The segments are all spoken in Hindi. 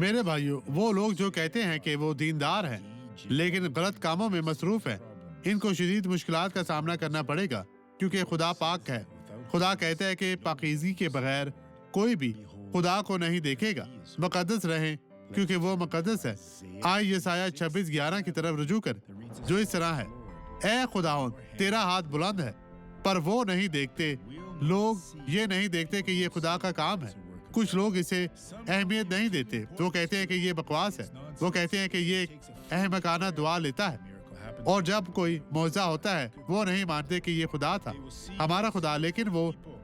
मेरे भाइयों, वो लोग जो कहते हैं कि वो दीनदार हैं लेकिन गलत कामों में मसरूफ हैं, इनको शदीद मुश्किलात का सामना करना पड़ेगा क्योंकि खुदा पाक है। खुदा कहता है कि पाकीज़गी के बगैर कोई भी खुदा को नहीं देखेगा। मुकद्दस रहें क्योंकि वो मुकद्दस है। आए यसाया 26:11 की तरफ रुजू कर, जो इस तरह है, ऐ खुदावन, तेरा हाथ बुलंद है पर वो नहीं देखते। लोग ये नहीं देखते कि ये खुदा का काम है। कुछ लोग इसे अहमियत नहीं देते। वो कहते हैं कि ये बकवास है। वो कहते हैं कि ये एक अहमकाना दुआ लेता है। और जब कोई मौजा होता है वो नहीं मानते कि ये खुदा था, हमारा खुदा। लेकिन वो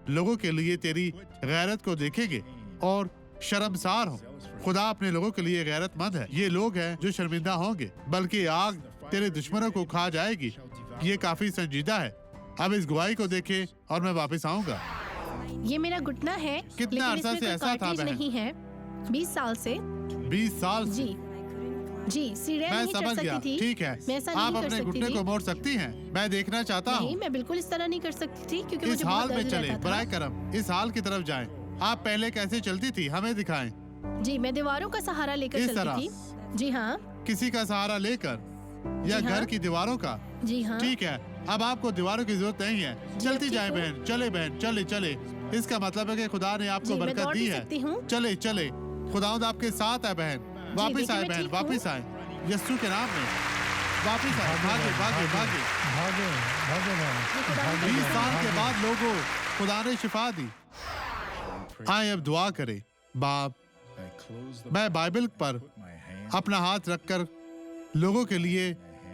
लोगों के लिए तेरी गैरत को देखेंगे और शर्मसार हो। खुदा अपने लोगों के लिए गैरतमंद है। ये लोग हैं जो शर्मिंदा होंगे, बल्कि आग तेरे दुश्मनों को खा जाएगी। ये काफी संजीदा है। अब इस गवाही को देखे और मैं वापस आऊंगा। ये मेरा घुटना है। कितना अरसा से ऐसा था बहन? नहीं है, 20 साल से। 20 साल से? जी, सीढ़ियाँ मैं नहीं चढ़ समझ सकती गया। थी। ठीक है, मैं ऐसा आप नहीं कर अपने सकती घुटने थी। को मोड़ सकती हैं। मैं देखना चाहता नहीं, हूँ। मैं बिल्कुल इस तरह नहीं कर सकती थी क्योंकि इस मुझे हाल बहुत में दर्द चले, रहता था। बराए करम इस हाल की तरफ जाएं। आप पहले कैसे चलती थी, हमें दिखाएं। जी, मैं दीवारों का सहारा लेकर इस तरह? चलती थी। जी हाँ। किसी का सहारा लेकर या जी हाँ। घर की दीवारों का? जी हाँ। ठीक है, अब आपको दीवारों की जरूरत नहीं है। चलती ठीक जाए हूँ। बहन, चले बहन, चले चले। इसका मतलब है कि खुदा ने आपको जी, मैं बरकत दौड़ दी भी है। सकती हूँ। चले चले, खुदावंद आपके साथ है बहन। वापिस देखिए, आए मैं बहन, ठीक वापिस आए यीशु के नाम में। वापिस आए, भागे भागे भागे। भागे भागे ये खुदा ने 20 दिया। साल के बाद लोगों, खुदा ने शिफा दी। आए अब दुआ करें। बाप, मैं बाइबल पर अपना हाथ रखकर लोगों के लिए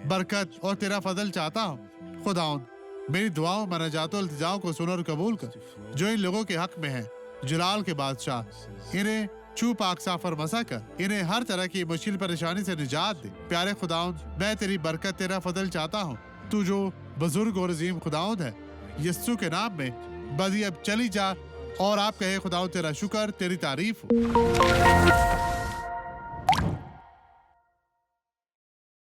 बरकत और तेरा फजल चाहता हूँ। खुदावंद, मेरी दुआओं मनाजातों इल्तिजाओं को सुन और कबूल कर जो इन लोगों के हक में है। जलाल के बादशाह, इन्हें छू पाक साफ और मसा कर, इन्हें हर तरह की मुश्किल परेशानी से निजात दे। प्यारे खुदावंद, मैं तेरी बरकत, तेरा फजल चाहता हूँ। तू जो बुजुर्ग और अजीम खुदावंद है, यीशु के नाम में बस अब चली जा और आप कहे खुदावंद तेरा शुक्र, तेरी तारीफ हो।